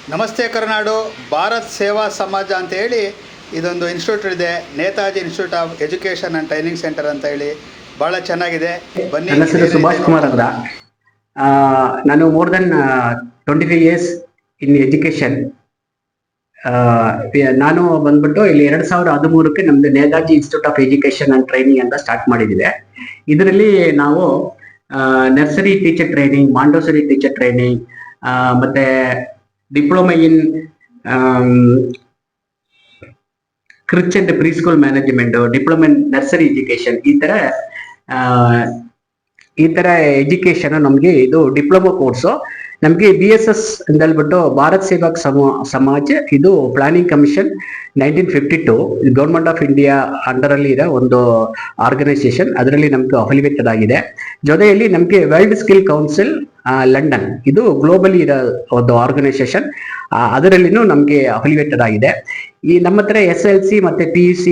ನಮಸ್ತೆ ಕರ್ನಾಡು ಭಾರತ್ ಸೇವಾ ಸಮಾಜ ಅಂತ ಹೇಳಿ ಇದೊಂದು ಇನ್ಸ್ಟಿಟ್ಯೂಟ್ ಇದೆ. Netaji institute of education and training centre ಅಂತ ಹೇಳಿ ಭಾಳ ಚೆನ್ನಾಗಿದೆ. ಬನ್ನಿ. ನನ್ನ ಹೆಸರು ಸುಭಾಷ್ ಕುಮಾರ್ ಅಂತ. ನಾನು more than 25 years in education. ನಾನು ಬಂದ್ಬಿಟ್ಟು ಇಲ್ಲಿ 2013ಕ್ಕೆ ನಮ್ದು Netaji institute of education and training ಅಂತ ಸ್ಟಾರ್ಟ್ ಮಾಡಿದ್ದೀವಿ. ಇದರಲ್ಲಿ ನಾವು nursery teacher training, Montessori teacher training, ಮತ್ತೆ diploma in creche and pre school management, diploma in nursery education, ಈ ತರ ಎಜುಕೇಶನ್ ನಮ್ಗೆ ಇದು ಡಿಪ್ಲೊಮಾ ಕೋರ್ಸು. ನಮ್ಗೆ BSS ಅಂತ ಹೇಳ್ಬಿಟ್ಟು ಭಾರತ್ ಸೇವಾಕ್ ಸಮಾಜ್, ಇದು planning commission 1952 government of India under ಅಲ್ಲಿ ಇದೆ ಒಂದು ಆರ್ಗನೈಸೇಷನ್. ಅದರಲ್ಲಿ ನಮ್ಗೆ ಅಫಿಲಿಯೇಟೆಡ್ ಆಗಿದೆ. ಜೊತೆಯಲ್ಲಿ ನಮ್ಗೆ ವರ್ಲ್ಡ್ ಸ್ಕಿಲ್ ಕೌನ್ಸಿಲ್ ಲಂಡನ್, ಇದು ಗ್ಲೋಬಲಿ ಇರೋ ಒಂದು ಆರ್ಗನೈಸೇಷನ್, ಅದರಲ್ಲಿನೂ ನಮ್ಗೆ ಅಫಿಲಿಯೇಟೆಡ್ ಆಗಿದೆ. ಈ ನಮ್ಮ ಹತ್ರ SLC ಮತ್ತೆ PUC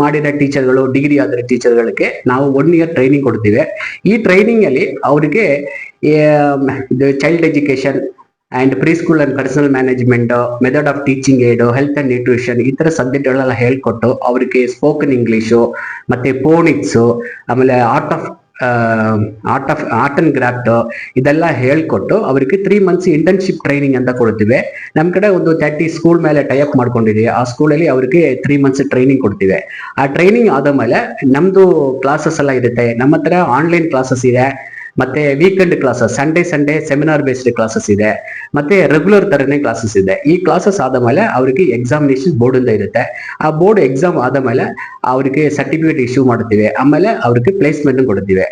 ಮಾಡಿದ ಟೀಚರ್ಗಳು, ಡಿಗ್ರಿ ಆದ ಟೀಚರ್ಗಳಿಗೆ ನಾವು 1 year ಟ್ರೈನಿಂಗ್ ಕೊಡ್ತೀವಿ. ಈ ಟ್ರೈನಿಂಗ್ ಅಲ್ಲಿ ಅವರಿಗೆ child education and pre school and personal management, method of teaching aid, health and nutrition, ಈ ತರ ಸಬ್ಜೆಕ್ಟ್ಗಳೆಲ್ಲ ಹೇಳ್ಕೊಟ್ಟು ಅವರಿಗೆ ಸ್ಪೋಕನ್ ಇಂಗ್ಲಿಷು ಮತ್ತೆ ಫೋನಿಕ್ಸ್, ಆಮೇಲೆ ಆರ್ಟ್ ಅಂಡ್ ಕ್ರಾಫ್ಟ್ ಇದೆಲ್ಲ ಹೇಳ್ಕೊಟ್ಟು ಅವರಿಗೆ 3 months ಇಂಟರ್ನ್ಶಿಪ್ ಟ್ರೈನಿಂಗ್ ಅಂತ ಕೊಡ್ತೀವಿ. ನಮ್ ಕಡೆ ಒಂದು 30 ಸ್ಕೂಲ್ ಮೇಲೆ ಟೈಅಪ್ ಮಾಡ್ಕೊಂಡಿದೀವಿ. ಆ ಸ್ಕೂಲಲ್ಲಿ ಅವರಿಗೆ 3 months ಟ್ರೈನಿಂಗ್ ಕೊಡ್ತೀವಿ. ಆ ಟ್ರೈನಿಂಗ್ ಆದ ಮೇಲೆ ನಮ್ದು ಕ್ಲಾಸಸ್ ಎಲ್ಲ ಇರುತ್ತೆ. ನಮ್ಮ ಹತ್ರ ಆನ್ಲೈನ್ ಕ್ಲಾಸಸ್ ಇದೆ, ಮತ್ತೆ weekend classes, Sunday seminar based classes ಇದೆ, ಮತ್ತೆ ರೆಗ್ಯುಲರ್ ತರನೇ ಕ್ಲಾಸಸ್ ಇದೆ. ಈ ಕ್ಲಾಸಸ್ ಆದ ಮೇಲೆ ಅವರಿಗೆ ಎಕ್ಸಾಮಿನೇಷನ್ ಬೋರ್ಡ್ ಇಂದ ಇರುತ್ತೆ. ಆ ಬೋರ್ಡ್ ಎಕ್ಸಾಮ್ ಆದ ಮೇಲೆ ಅವರಿಗೆ ಸರ್ಟಿಫಿಕೇಟ್ ಇಶ್ಯೂ ಮಾಡ್ತೀವಿ. ಆಮೇಲೆ ಅವ್ರಿಗೆ ಪ್ಲೇಸ್ಮೆಂಟ್ ಕೊಡ್ತೀವಿ.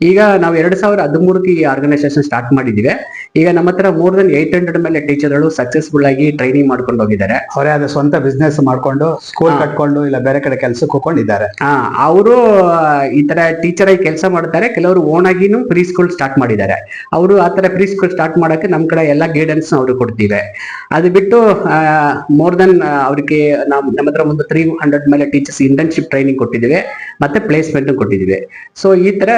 ಈಗ ನಾವು 2013ಕ್ಕೆ ಈ ಆರ್ಗನೈಸೇಷನ್ ಸ್ಟಾರ್ಟ್ ಮಾಡಿದೀವಿ. ಈಗ ನಮ್ಮ ಹತ್ರ ಮೋರ್ ದೆನ್ 800 ಮೇಲೆ ಟೀಚರ್ಗಳು ಸಕ್ಸಸ್ಫುಲ್ ಆಗಿ ಟ್ರೈನಿಂಗ್ ಮಾಡ್ಕೊಂಡು ಹೋಗಿದ್ದಾರೆ. ಅವರೇ ಆದ ಸ್ವಂತ ಬಿಸ್ನೆಸ್ ಮಾಡ್ಕೊಂಡು ಸ್ಕೂಲ್ ಕಟ್ಕೊಂಡು ಇಲ್ಲ ಬೇರೆ ಕಡೆ ಕೆಲ್ಸಕ್ಕೆ ಹೋಗ್ಕೊಂಡಿದ್ದಾರೆ. ಅವರು ಈ ತರ ಟೀಚರ್ ಆಗಿ ಕೆಲಸ ಮಾಡ್ತಾರೆ. ಕೆಲವರು ಓನ್ ಆಗಿನೂ ಪ್ರೀ ಸ್ಕೂಲ್ ಸ್ಟಾರ್ಟ್ ಮಾಡಿದ್ದಾರೆ. ಅವರು ಆ ತರ ಪ್ರೀ ಸ್ಕೂಲ್ ಸ್ಟಾರ್ಟ್ ಮಾಡಕ್ಕೆ ನಮ್ ಕಡೆ ಎಲ್ಲ ಗೈಡೆನ್ಸ್ ಅವ್ರಿಗೆ ಕೊಡ್ತೀವಿ. ಅದು ಬಿಟ್ಟು ಮೋರ್ ದೆನ್ ಅವ್ರಿಗೆ ನಮ್ಮ ಹತ್ರ ಒಂದು 300 ಮೇಲೆ ಟೀಚರ್ಸ್ ಇಂಟರ್ನ್ಶಿಪ್ ಟ್ರೈನಿಂಗ್ ಕೊಟ್ಟಿದ್ದೀವಿ, ಮತ್ತೆ ಪ್ಲೇಸ್ಮೆಂಟ್ ಕೊಟ್ಟಿದ್ದೀವಿ. ಸೊ ಈ ತರ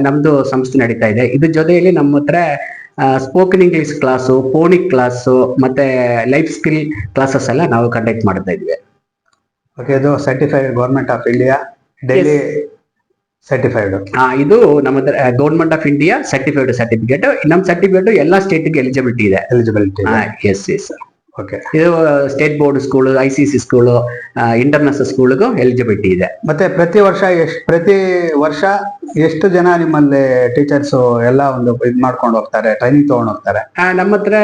ನಮ್ದು ಸಂಸ್ಥೆ ನಡೀತಾ ಇದೆ. ಇದ್ರ ಜೊತೆಯಲ್ಲಿ ನಮ್ಮ ಹತ್ರ spoken English class, phonic class, ಮತ್ತೆ ಲೈಫ್ ಸ್ಕಿಲ್ ಕ್ಲಾಸಸ್ ಎಲ್ಲ ನಾವು ಕಂಡಕ್ಟ್ ಮಾಡ್ತಾ ಇದ್ವಿ. ಓಕೆ, ಇದು certified government of India, Delhi certified. ಇದು ನಮ್ಮ government of India certified certificate. ನಮ್ಮ ಸರ್ಟಿಫಿಕೇಟ್ ಎಲ್ಲಾ ಸ್ಟೇಟ್ಗೆ ಎಲಿಜಿಬಿಲಿಟಿ ಇದೆ. ಎಸ್. ಓಕೆ, ಇದು state board school, ICC school, international ಸ್ಕೂಲ್ಗೂ ಎಲಿಜಿಬಿಲಿಟಿ ಇದೆ. ಮತ್ತೆ ಪ್ರತಿ ವರ್ಷ ಎಷ್ಟು ಜನ ನಿಮ್ಮಲ್ಲಿ ಟೀಚರ್ಸ್ ಎಲ್ಲ ಒಂದು ಇದು ಮಾಡ್ಕೊಂಡು ಹೋಗ್ತಾರೆ, ಟ್ರೈನಿಂಗ್ ತಗೊಂಡು ಹೋಗ್ತಾರೆ? ನಮ್ಮ ಹತ್ರ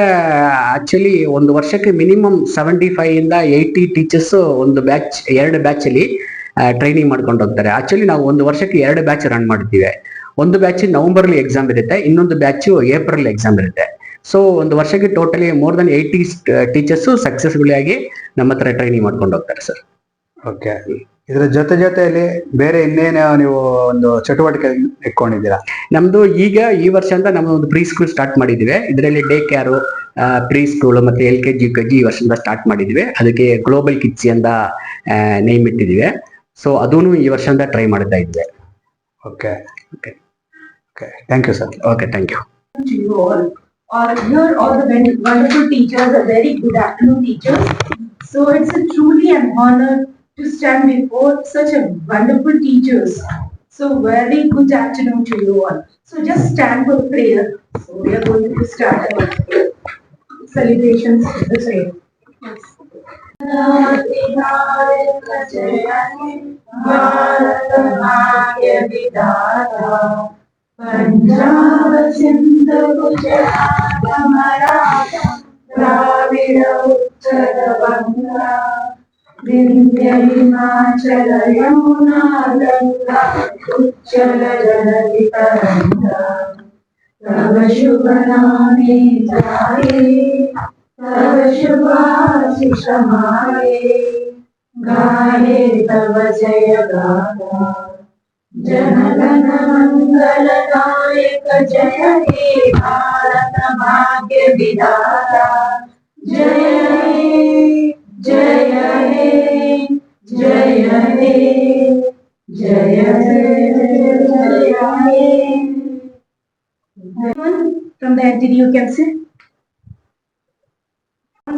ಆಕ್ಚುಲಿ ಒಂದು ವರ್ಷಕ್ಕೆ ಮಿನಿಮಮ್ 75 ಇಂದ 80 ಟೀಚರ್ಸ್ ಒಂದು ಬ್ಯಾಚ್, 2 ಬ್ಯಾಚ್ ಅಲ್ಲಿ ಟ್ರೈನಿಂಗ್ ಮಾಡ್ಕೊಂಡು ಹೋಗ್ತಾರೆ. ಆಕ್ಚುಲಿ ನಾವು ಒಂದು ವರ್ಷಕ್ಕೆ 2 ಬ್ಯಾಚ್ ರನ್ ಮಾಡ್ತೀವಿ. ಒಂದು ಬ್ಯಾಚ್ ನವೆಂಬರ್ ಅಲ್ಲಿ ಎಕ್ಸಾಮ್ ಇರುತ್ತೆ, ಇನ್ನೊಂದು ಬ್ಯಾಚ್ ಏಪ್ರಿಲ್ ಎಕ್ಸಾಮ್ ಇರುತ್ತೆ. ಸೊ ಒಂದು ವರ್ಷಕ್ಕೆ totally more than 80 teachers successful ಆಗಿ ನಮ್ಮ ಹತ್ರ ಟ್ರೈನಿಂಗ್ ಮಾಡ್ಕೊಂಡು ಹೋಗ್ತಾರೆ ಸರ್. ಓಕೆ, ಇದ್ರ ಜೊತೆಯಲ್ಲಿ ಬೇರೆ ಇನ್ನೇನು ನೀವು ಒಂದು ಚಟುವಟಿಕೆ ಇಟ್ಕೊಂಡಿದ್ದೀರಾ? ನಮ್ದು ಈಗ ಈ ವರ್ಷ ಅಂತ ನಮ್ದು ಒಂದು ಪ್ರೀ ಸ್ಕೂಲ್ ಸ್ಟಾರ್ಟ್ ಮಾಡಿದೀವಿ. ಇದರಲ್ಲಿ ಡೇ ಕೇರು, ಪ್ರೀ ಸ್ಕೂಲ್ ಮತ್ತೆ LKG UKG ಈ ವರ್ಷದಿಂದ ಸ್ಟಾರ್ಟ್ ಮಾಡಿದೀವಿ. ಅದಕ್ಕೆ ಗ್ಲೋಬಲ್ ಕಿಡ್ಸ್ ಅಂತ ನೇಮ್ ಇಟ್ಟಿದೀವಿ. ಸೊ ಅದನ್ನು ಈ ವರ್ಷದಿಂದ ಟ್ರೈ ಮಾಡ್ತಾ ಇದ್ವಿ. Okay, thank you sir. Okay, thank you. Here all the wonderful teachers are very good afternoon teachers. So it's a truly an honor to stand before such a wonderful teachers. So very good afternoon to you all. So just stand for prayer. So we are going to start our celebrations with the prayer. Punjab Sindh Gujarat Maratha Dravida उत्तर बंगा विंध्य हिमाचल यमुना गंगा उच्चल जलधि तरंगा तव शुभ नामे जाए तव शुभ आशीष माए गाये तव जय गाथा जनगण मंगलदायक जय हे भारत भाग्य विधाता जय हे जय हे जय हे जय हे. From the entity you can say.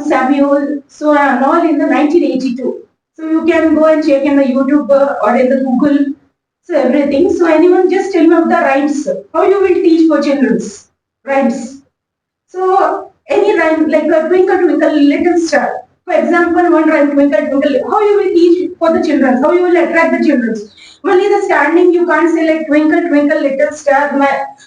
Samuel, so and all in the 1982. So you can go and check in the YouTube or in the Google, so everything. So anyone just tell me of the rhymes, how you will teach for children's rhymes. So any rhyme like a twinkle twinkle little star. For example, one rhyme twinkle twinkle. How you will teach for the children? How you will attract the children? Only the standing you can't say like twinkle twinkle little star.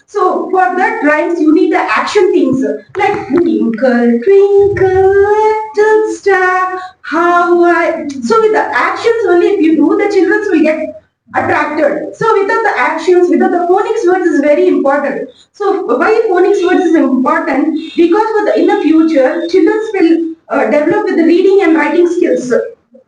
So for that rhymes you need the action things like twinkle twinkle little star. How I so with the actions only if you do the children will get attracted. So without the actions, without the phonics words is very important. So why phonics words is important? Because for the, in the future, children will develop with the reading and writing skills.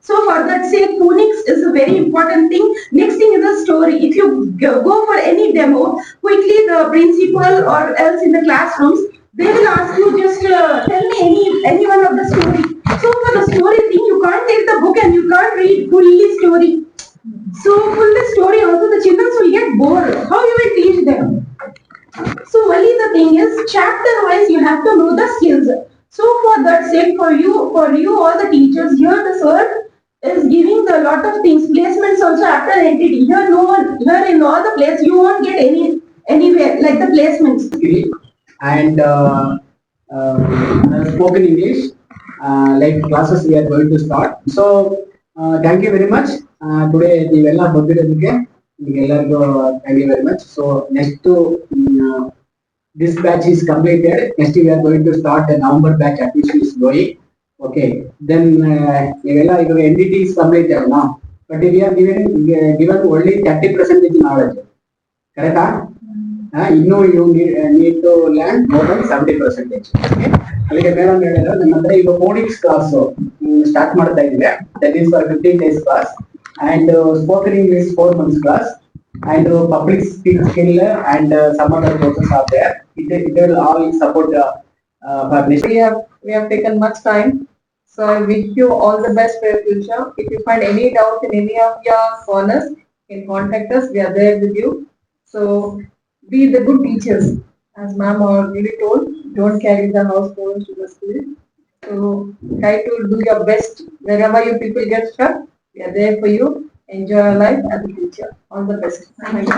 So for that sake, phonics is a very important thing. Next thing is a story. If you go for any demo, quickly the principal or else in the classrooms, they will ask you just tell me any one of the story. So for the story thing, you can't take the book and you can't read fully story. So full the story also the children will get bored. How you will teach them? So only the thing is chapter wise you have to know the skills. So for that sake for you all the teachers here the sir is giving the lot of things placements also after entity. Here no one here in all the place you won't get anywhere like the placements. And spoken English, like classes we are going to start. So thank you very much. Today ನೀವೆಲ್ಲ ಬಂದಿರೋದಕ್ಕೆ ನಿಮಗೆಲ್ಲರಿಗೂ thank you very much. So next this batch is completed. Next we are going to start the November batch admission is going. Okay. Then ನೀವೆಲ್ಲ ಈಗ NDT is completed now. But we are given only 30% knowledge. Correct? ಇನ್ನು you need to learn more than 70%. ಅಲ್ಲಿಗೆ madam ಹೇಳಿದ್ರು ನಮ್ಮ ಹತ್ರ ಈಗ phonics class start ಮಾಡ್ತಾ ಇದ್ದೀವಿ. That is for 15 days class and spoken English 4 months class and public speaking skill and some other courses are there. It will all support for this. We have taken much time, so I wish you all the best for your future. If you find any doubt in any of your corners, you can contact us. We are there with you. So be the good teachers, as ma'am already told. Don't carry the house phones to the school. So try to do your best wherever you people get stuck. We are there for you. Enjoy your life as a teacher. All the best. Thank you.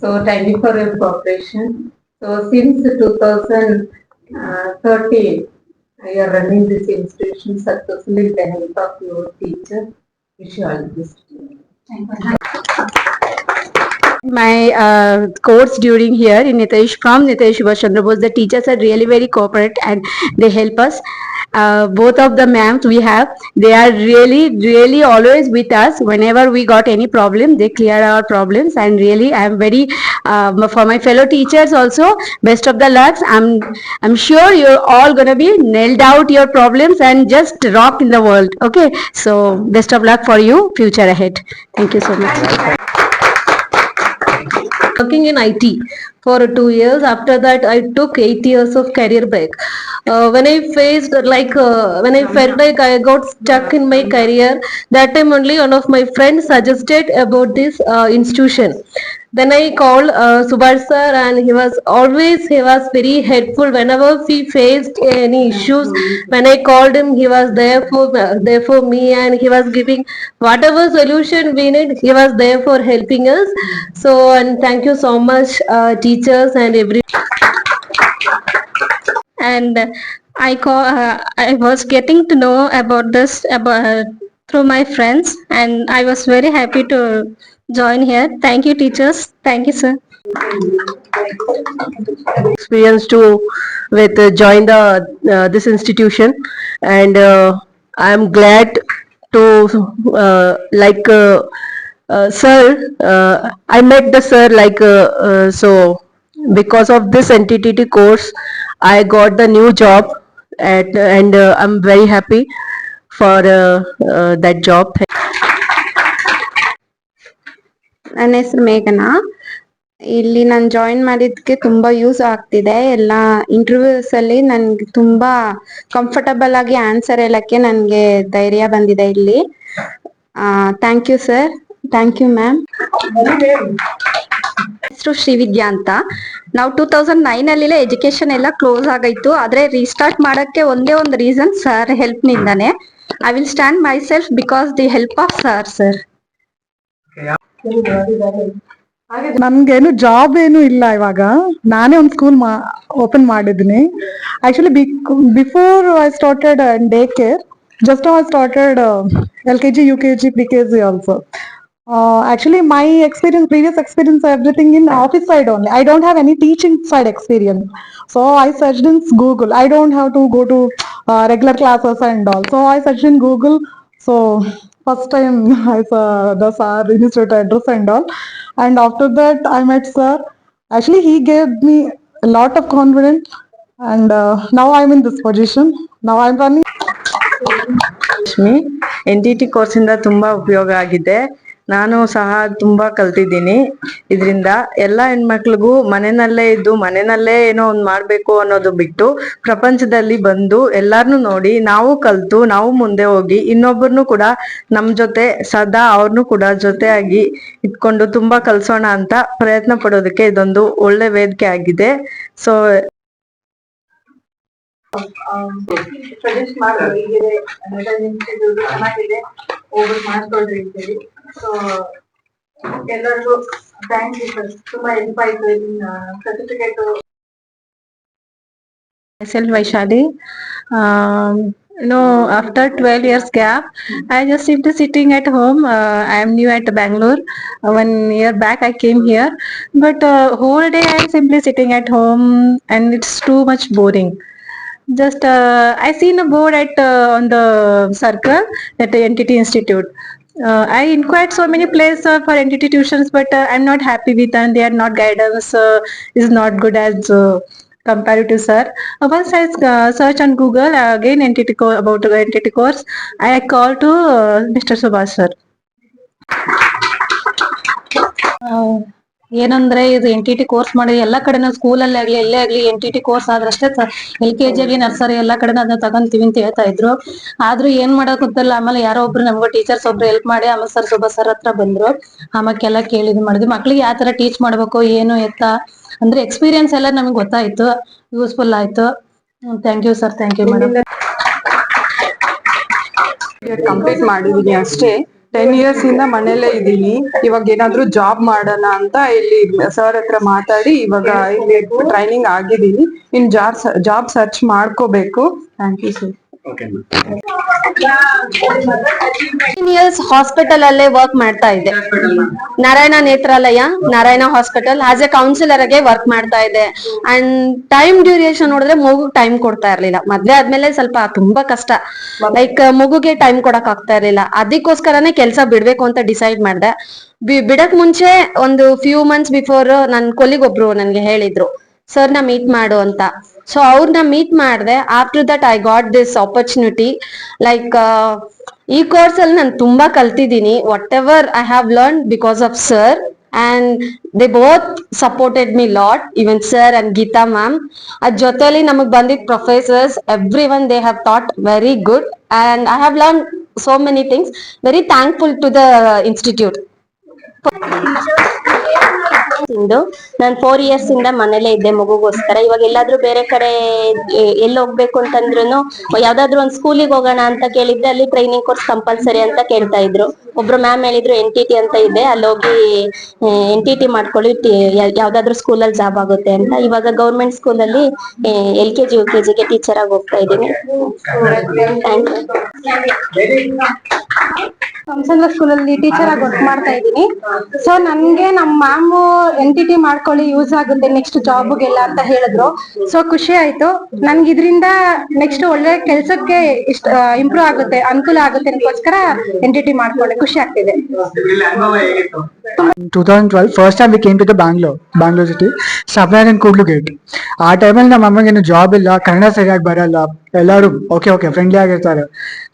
So thank you for your cooperation. So since 2013, you are running this institution successfully with the help of your teacher. Wish you all the best. My course during here in Nitesh from Nitesh Subhash Chandra Bose, the teachers are really very cooperate and they help us. Both of the ma'ams we have, they are really always with us. Whenever we got any problem, they clear our problems, and really I am very for my fellow teachers also, best of the lucks. I'm sure you're all gonna be nailed out your problems and just rock in the world. Okay, so best of luck for you future ahead. Thank you so much. Working in IT for 2 years. After that, I took 8 years of career break. When I faced when I felt like I got stuck in my career, that time only one of my friends suggested about this institution. Then I called Subhash sir, and he was very helpful whenever we faced any issues. When I called him, he was there for me, and he was giving whatever solution we need. He was there for helping us. So, and thank you so much, teachers and every. And I was getting to know about this through my friends, and I was very happy to join here. Thank you, teachers. Thank you, sir. Experience to join this institution, and I am glad to sir. I met the sir so because of this NTTT course, I got the new job and I'm very happy for that job. ನನ್ನ ಹೆಸರು ಮೇಘನಾ. ಇಲ್ಲಿ ನಾನು join ಮಾಡಿದ್ದಕ್ಕೆ ತುಂಬಾ use ಆಗ್ತಿದೆ. ಎಲ್ಲ interviews ಅಲ್ಲಿ ನನ್ಗೆ ತುಂಬಾ ಕಂಫರ್ಟಬಲ್ ಆಗಿ ಆನ್ಸರ್ ಹೇಳಕ್ಕೆ ನನ್ಗೆ ಧೈರ್ಯ ಬಂದಿದೆ ಇಲ್ಲಿ. Thank you sir, thank you ma'am. ಹೆಸರು ಶ್ರೀವಿದ್ಯಾ ಅಂತ. ನಾವು 2009 ಅಲ್ಲಿ ಎಜುಕೇಶನ್ ಎಲ್ಲ ಕ್ಲೋಸ್ ಆಗೈತು, ಆದ್ರೆ ರೀಸ್ಟಾರ್ಟ್ ಮಾಡಕ್ಕೆ ಒಂದೇ ಒಂದು ರೀಸನ್ ಸರ್ ಹೆಲ್ಪ್ ನಿಂದಾನೆ. I will stand myself because the help of sir. ನನ್ಗೇನು ಜಾಬ್ ಏನು ಇಲ್ಲ ಇವಾಗ. ನಾನೇ ಒಂದು ಸ್ಕೂಲ್ ಓಪನ್ ಮಾಡಿದ್ದೀನಿ. Actually before I started day care, just now I started LKG, UKG, PKG also. Actually, my previous experience, everything in office side only. I don't have any teaching side experience. So I searched in Google. I don't have to go to regular classes and all. So I searched in Google. So first time I saw the sir institute address and all. And after that I met sir. Actually, he gave me a lot of confidence. And now I'm in this position. Now I'm running. Lakshmi, NTT ಕೋರ್ಸಿಂದ ತುಂಬಾ ಉಪಯೋಗ ಆಗಿದೆ. ನಾನು ಸಹ ತುಂಬಾ ಕಲ್ತಿದ್ದೀನಿ ಇದರಿಂದ. ಎಲ್ಲ ಹೆಣ್ಮಕ್ಳಿಗೂ ಮನೆಯಲ್ಲೇ ಇದ್ದು ಮನೆಯಲ್ಲೇ ಏನೋ ಒಂದ್ ಮಾಡ್ಬೇಕು ಅನ್ನೋದು ಬಿಟ್ಟು ಪ್ರಪಂಚದಲ್ಲಿ ಬಂದು ಎಲ್ಲಾರ್ನು ನೋಡಿ ನಾವು ಕಲ್ತು ನಾವು ಮುಂದೆ ಹೋಗಿ ಇನ್ನೊಬ್ಬರನ್ನು ಕೂಡ ನಮ್ ಜೊತೆ ಸದಾ ಅವ್ರನ್ನು ಕೂಡ ಜೊತೆಯಾಗಿ ಇಟ್ಕೊಂಡು ತುಂಬಾ ಕಲ್ಸೋಣ ಅಂತ ಪ್ರಯತ್ನ ಪಡೋದಕ್ಕೆ ಇದೊಂದು ಒಳ್ಳೆ ವೇದಿಕೆ ಆಗಿದೆ. ಸೊ ಸಜೆಸ್ಟ್ ಮಾಡ್ಬೋದು, ಹೀಗಿದೆ ಚೆನ್ನಾಗಿದೆ, ಹೋಗ್ಬಿಟ್ಟು ಮಾಡ್ಕೊಳ್ರಿ ಅಂತೇಳಿ. ಸೊ ಎಲ್ಲರಿಗೂ ಥ್ಯಾಂಕ್ ಯು ಸರ್, ತುಂಬಾ ಹೆಲ್ಪ್ ಆಯ್ತು certificate. Myself Vaishali. After 12 years gap, I just simply sitting at home. I am new at Bangalore. 1 year back I came here, but whole day I am simply sitting at home and it's too much boring. Just I seen a board at on the circle at the NTT Institute. I inquired so many places for NTT tuitions, but I'm not happy with them. They are not guidance is not good as compared to sir. Once I search on Google again about NTT course, I call to Mr. Subhash sir. ಏನಂದ್ರೆ ಇದು NTT course ಮಾಡಿ ಎಲ್ಲಾ ಕಡೆನೂ ಸ್ಕೂಲಲ್ಲಿ ಆಗ್ಲಿ ಎಲ್ಲೇ ಆಗ್ಲಿ NTT course ಆದ್ರಷ್ಟೇ LKG ಆಗ್ಲಿ ನರ್ಸರಿ ಎಲ್ಲಾ ಕಡೆನೂ ಅದನ್ನ ತಗೊಂತೀವಿ ಅಂತ ಹೇಳ್ತಾ ಇದ್ರು. ಆದ್ರೂ ಏನ್ ಮಾಡಕ್ ಗೊತ್ತಿಲ್ಲ. ಆಮೇಲೆ ಯಾರೋ ಒಬ್ರು ನಮ್ಗೆ ಟೀಚರ್ಸ್ ಒಬ್ರು ಹೆಲ್ಪ್ ಮಾಡಿ ಆಮೇಲೆ ಸರ್ ಸುಭಾ ಸರ್ ಹತ್ರ ಬಂದ್ರು. ಆಮೇಲೆಲ್ಲ ಕೇಳಿದ್ ಮಾಡಿದ್ವಿ. ಮಕ್ಳಿಗೆ ಯಾವ ತರ ಟೀಚ್ ಮಾಡ್ಬೇಕು ಏನು ಎತ್ತ ಅಂದ್ರೆ ಎಕ್ಸ್ಪೀರಿಯನ್ಸ್ ಎಲ್ಲ ನಮ್ಗೆ ಗೊತ್ತಾಯ್ತು, ಯೂಸ್ಫುಲ್ ಆಯ್ತು. Thank you sir, thank you madam. Complete ಮಾಡಿದೀನಿ ಅಷ್ಟೇ. 10 years ಇಂದ ಮನೇಲೇ ಇದ್ದೀನಿ. ಇವಾಗ ಏನಾದ್ರು ಜಾಬ್ ಮಾಡೋಣ ಅಂತ ಇಲ್ಲಿ ಸರ್ ಹತ್ರ ಮಾತಾಡಿ ಇವಾಗ ಇಲ್ಲಿ ಟ್ರೈನಿಂಗ್ ಆಗಿದ್ದೀನಿ. ಇನ್ ಜಾಬ್ ಸರ್ಚ್ ಮಾಡ್ಕೋಬೇಕು. Thank you sir. Years hospital ಅಲ್ಲೇ ವರ್ಕ್ ಮಾಡ್ತಾ ಇದ್ದೆ. Narayana Nethralaya, Narayana hospital as a counsellor ಆಗಿ ವರ್ಕ್ ಮಾಡ್ತಾ ಇದ್ದೆ. ಅಂಡ್ ಟೈಮ್ ಡ್ಯೂರೇಷನ್ ನೋಡಿದ್ರೆ ಮಗು ಟೈಮ್ ಕೊಡ್ತಾ ಇರ್ಲಿಲ್ಲ. ಮದ್ವೆ ಆದ್ಮೇಲೆ ಸ್ವಲ್ಪ ತುಂಬಾ ಕಷ್ಟ, ಲೈಕ್ ಮಗುಗೆ ಟೈಮ್ ಕೊಡಕ್ ಆಗ್ತಾ ಇರ್ಲಿಲ್ಲ. ಅದಕ್ಕೋಸ್ಕರನೇ ಕೆಲ್ಸ ಬಿಡ್ಬೇಕು ಅಂತ ಡಿಸೈಡ್ ಮಾಡ್ದೆ. ಬಿಡಕ್ ಮುಂಚೆ ಒಂದು ಫ್ಯೂ ಮಂತ್ಸ್ ಬಿಫೋರ್ ನನ್ ಕೊಲ್ಲಿಗೊಬ್ರು ನನ್ಗೆ ಹೇಳಿದ್ರು ಸರ್ ನ ಮೀಟ್ ಮಾಡು ಅಂತ. ಸೊ ಅವ್ರನ್ನ ಮೀಟ್ ಮಾಡಿದೆ. After that I got this opportunity. Like ಈ ಕೋರ್ಸ್ ಅಲ್ಲಿ ನಾನು ತುಂಬಾ ಕಲ್ತಿದ್ದೀನಿ. What ever I have learn because of sir and they both supported me lot, even sir and Geeta ma'am. Ad joteli namag bandit professors, everyone they have taught very good and I have learned so many things. Very thankful to the institute. ನಾನು 4 years ಇಂದ ಮನೇಲೆ ಇದ್ದೆ ಮಗುಗೋಸ್ಕರ. ಇವಾಗ ಎಲ್ಲಾದ್ರೂ ಬೇರೆ ಕಡೆ ಎಲ್ಲಿ ಹೋಗ್ಬೇಕು ಅಂತಂದ್ರು ಯಾವ್ದಾದ್ರು ಒಂದ್ ಸ್ಕೂಲಿಗೆ ಹೋಗೋಣ ಅಂತ ಕೇಳಿದ್ರೆ ಅಲ್ಲಿ ಟ್ರೈನಿಂಗ್ ಕೋರ್ಸ್ ಕಂಪಲ್ಸರಿ ಅಂತ ಕೇಳ್ತಾ ಇದ್ರು. ಒಬ್ರು ಮ್ಯಾಮ್ ಹೇಳಿದ್ರು NTT ಅಂತ ಇದೆ, ಅಲ್ಲಿ ಹೋಗಿ NTT ಮಾಡ್ಕೊಳ್ಳಿ, ಯಾವ್ದಾದ್ರು ಸ್ಕೂಲಲ್ಲಿ ಜಾಬ್ ಆಗುತ್ತೆ ಅಂತ. ಇವಾಗ ಗೌರ್ಮೆಂಟ್ ಸ್ಕೂಲಲ್ಲಿ LKG UKG ಗೆ ಟೀಚರ್ ಆಗಿ ಹೋಗ್ತಾ ಇದ್ದೀನಿ. ಸ್ಕೂಲಲ್ಲಿ ಟೀಚರ್ ಆಗಿ ವರ್ಕ್ ಮಾಡ್ತಾ ಇದ್ದೀನಿ. ಸೊ ನನ್ಗೆ ನಮ್ಮ ಮ್ಯಾಮ್ NTT ಮಾಡ್ಕೊಳ್ಳಿ ಯೂಸ್ ಆಗುತ್ತೆ ನೆಕ್ಸ್ಟ್ ಜಾಬ್ಗೆಲ್ಲ ಅಂತ ಹೇಳಿದ್ರು. ಸೊ ಖುಷಿ ಆಯ್ತು. ನನ್ಗೆ ಇದರಿಂದ ನೆಕ್ಸ್ಟ್ ಒಳ್ಳೆ ಕೆಲ್ಸಕ್ಕೆ ಇಂಪ್ರೂವ್ ಆಗುತ್ತೆ, ಅನುಕೂಲ ಆಗುತ್ತೆ ಅದಕ್ಕೋಸ್ಕರ NTT ಮಾಡ್ಕೊಂಡೆ. ಖುಷಿ ಆಗ್ತಿದೆ. 2012 first time we came to the Bangalore city, ಸಪ್ಲೈರ್ ಅಂಡ್ ಕೂಡ್ಲು ಗೇಟ್. ಆ ಟೈಮಲ್ಲಿ ನಮ್ಮ ಅಮ್ಮಗೇನು ಜಾಬ್ ಇಲ್ಲ, ಕನ್ನಡ ಸರಿಯಾಗಿ ಬರಲ್ಲ, ಎಲ್ಲರೂ ಓಕೆ ಫ್ರೆಂಡ್ಲಿ ಆಗಿರ್ತಾರೆ.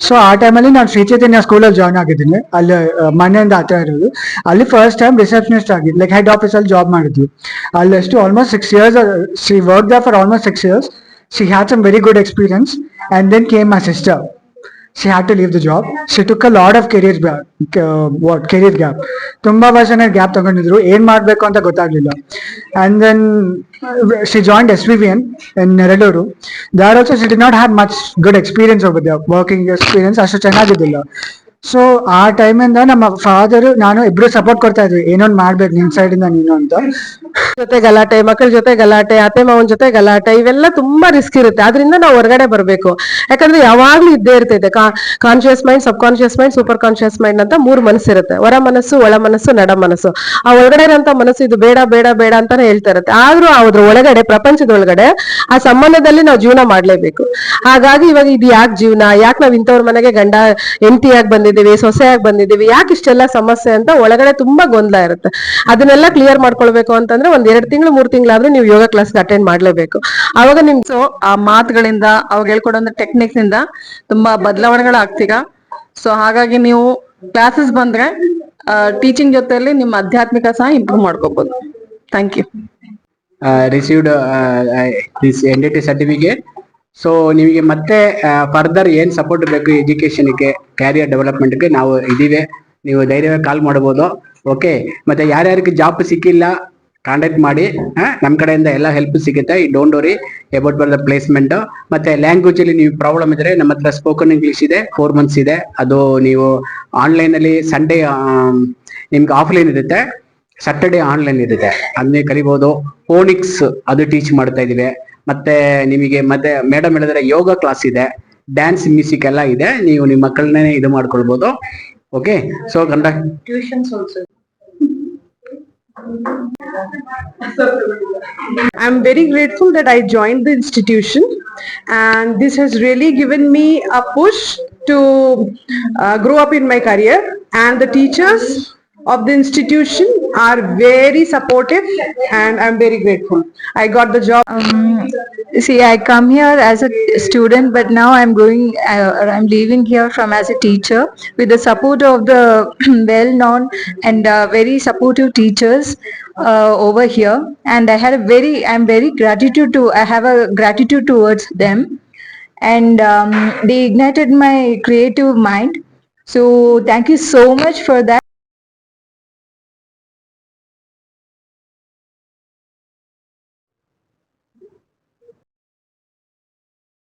ಸೊ ಆ ಟೈಮಲ್ಲಿ ನಾನು ಶ್ರೀ ಚೈತನ್ಯ ಸ್ಕೂಲಲ್ಲಿ ಜಾಯ್ನ್ ಆಗಿದ್ದೀನಿ. ಅಲ್ಲಿ ಮನೆಯಿಂದ ಹತ್ರ ಇರೋದು. ಅಲ್ಲಿ ಫಸ್ಟ್ ಟೈಮ್ ರಿಸೆಪ್ಷನಿಸ್ಟ್ ಆಗಿ ಲೈಕ್ ಹೆಡ್ ಆಫೀಸ್ ಅಲ್ಲಿ ಜಾಬ್ ಮಾಡಿದ್ವಿ. ಅಲ್ಲಿ ಎಷ್ಟು almost 6 years she worked there for almost 6 years. She had some very good experience and then came my sister. she had to leave the job. She took a lot of career gap. ತುಂಬಾ ವರ್ಷ gap ತಗೊಂಡಿದ್ರು, ಏನ್ ಮಾಡ್ಬೇಕು ಅಂತ ಗೊತ್ತಾಗ್ಲಿಲ್ಲ. And then she joined SVVN in Nereluru. There also she did not have much good experience over there, working experience ಅಷ್ಟು ಚೆನ್ನಾಗಿದ್ದಿಲ್ಲ. So ಆ ಟೈಮಿಂದ ನಮ್ಮ father ನಾನು ಇಬ್ರು ಸಪೋರ್ಟ್ ಕೊಡ್ತಾ ಇದ್ವಿ, ಏನೊಂದು ಮಾಡ್ಬೇಕು ನಿನ್ ಸೈಡ್ ಇಂದ ನೀನು ಅಂತ. ಜೊತೆ ಗಲಾಟೆ, ಮಕ್ಕಳ ಜೊತೆ ಗಲಾಟೆ, ಅತ್ತೆ ಮಾವನ ಜೊತೆ ಗಲಾಟೆ, ಇವೆಲ್ಲ ತುಂಬಾ ರಿಸ್ಕ್ ಇರುತ್ತೆ. ಅದರಿಂದ ನಾವು ಹೊರಗಡೆ ಬರ್ಬೇಕು. ಯಾಕಂದ್ರೆ ಯಾವಾಗ್ಲೂ ಇದ್ದೇ ಇರ್ತೈತೆ conscious mind, subconscious mind, super conscious mind ಅಂತ 3 ಮನಸ್ಸಿರುತ್ತೆ. ಹೊರ ಮನಸ್ಸು, ಒಳ ಮನಸ್ಸು, ನಡ ಮನಸ್ಸು. ಆ ಒಳಗಡೆ ಇರೋಂತ ಮನಸ್ಸು ಇದು ಬೇಡ ಬೇಡ ಬೇಡ ಅಂತಾನೆ ಹೇಳ್ತಾ ಇರುತ್ತೆ. ಆದ್ರೂ ಅದ್ರ ಒಳಗಡೆ, ಪ್ರಪಂಚದೊಳಗಡೆ ಆ ಸಂಬಂಧದಲ್ಲಿ ನಾವು ಜೀವನ ಮಾಡ್ಲೇಬೇಕು. ಹಾಗಾಗಿ ಇವಾಗ ಇದು ಯಾಕೆ ಜೀವನ, ಯಾಕೆ ನಾವ್ ಇಂಥವ್ರ ಮನೆಗೆ ಗಂಡ ಹೆಂಡತಿಯಾಗಿ ಬಂದಿದ್ದೀವಿ, ಸೊಸೆಯಾಗಿ ಬಂದಿದ್ದೀವಿ, ಯಾಕೆ ಇಷ್ಟೆಲ್ಲ ಸಮಸ್ಯೆ ಅಂತ ಒಳಗಡೆ ತುಂಬಾ ಗೊಂದಲ ಇರುತ್ತೆ. ಅದನ್ನೆಲ್ಲ ಕ್ಲಿಯರ್ ಮಾಡ್ಕೊಳ್ಬೇಕು ಅಂತಂದ್ರೆ ಒಂದ್ 2 ತಿಂಗಳು 3 ತಿಂಗಳಾದ್ರೂ ನೀವು ಯೋಗ ಕ್ಲಾಸ್ಗೆ ಅಟೆಂಡ್ ಮಾಡ್ಲೇಬೇಕು. ಅವಾಗ ನಿಮ್ ಸೊ ಆ ಮಾತುಗಳಿಂದ, ಅವಾಗ ಹೇಳ್ಕೊಡೋ ಟೆಕ್ನಿಕ್ಸ್ ಇಂದ ತುಂಬಾ ಬದಲಾವಣೆಗಳಾಗ್ತೀಗ. ಸೊ ಹಾಗಾಗಿ ನೀವು ಕ್ಲಾಸಸ್ ಬಂದ್ರೆ ಟೀಚಿಂಗ್ ಜೊತೆಯಲ್ಲಿ ನಿಮ್ಮ ಆಧ್ಯಾತ್ಮಿಕ ಸಹ ಇಂಪ್ರೂವ್ ಮಾಡ್ಕೋಬಹುದು. Thank you. Received this NDT certificate. So ನಿಮಗೆ ಮತ್ತೆ ಫರ್ದರ್ ಏನ್ ಸಪೋರ್ಟ್ ಬೇಕು ಎಜುಕೇಶನ್ಗೆ, ಕ್ಯಾರಿಯರ್ ಡೆವಲಪ್ಮೆಂಟ್ಗೆ ನಾವು ಇದೀವಿ. ನೀವು ಧೈರ್ಯವಾಗಿ ಕಾಲ್ ಮಾಡ್ಬೋದು. ಓಕೆ, ಮತ್ತೆ ಯಾರ್ಯಾರಿಗೆ ಜಾಬ್ ಸಿಕ್ಕಿಲ್ಲ ಕಾಂಟ್ಯಾಕ್ಟ್ ಮಾಡಿ. ನಮ್ಮ ಕಡೆಯಿಂದ ಎಲ್ಲ ಹೆಲ್ಪ್ ಸಿಗುತ್ತೆ. ಈ don't worry about the placement. ಮತ್ತೆ ಲ್ಯಾಂಗ್ವೇಜ್ ಅಲ್ಲಿ ನೀವು ಪ್ರಾಬ್ಲಮ್ ಇದ್ರೆ ನಮ್ಮ ಹತ್ರ ಸ್ಪೋಕನ್ ಇಂಗ್ಲಿಷ್ ಇದೆ, 4 months ಇದೆ. ಅದು ನೀವು ಆನ್ಲೈನ್ ಅಲ್ಲಿ ಸಂಡೇ ನಿಮ್ಗೆ ಆಫ್ಲೈನ್ ಇರುತ್ತೆ, ಸಾಟರ್ಡೆ ಆನ್ಲೈನ್ ಇರುತ್ತೆ, ಅದನ್ನೇ ಕಲಿಬಹುದು. ಫೋನಿಕ್ಸ್ ಅದು ಟೀಚ್ ಮಾಡ್ತಾ ಇದೀವಿ. ಮತ್ತೆ ನಿಮಗೆ ಮತ್ತೆ ಮೇಡಮ್ ಹೇಳಿದ್ರೆ ಯೋಗ ಕ್ಲಾಸ್ ಇದೆ, ಡ್ಯಾನ್ಸ್, ಮ್ಯೂಸಿಕ್ ಎಲ್ಲ ಇದೆ. ನೀವು ನಿಮ್ಮ ಮಕ್ಕಳನ್ನೇ ಇದು ಮಾಡ್ಕೊಳ್ಬಹುದು. Okay, so conduct Tuitions also. I'm very grateful that I joined the institution, and this has really given me a push to grow up in my career, and the teachers of the institution are very supportive, and I'm very grateful. I got the job. See, I come here as a student, but now I'm leaving here from as a teacher with the support of the well-known and very supportive teachers over here. And I'm very I have a gratitude towards them, and they ignited my creative mind. So thank you so much for that.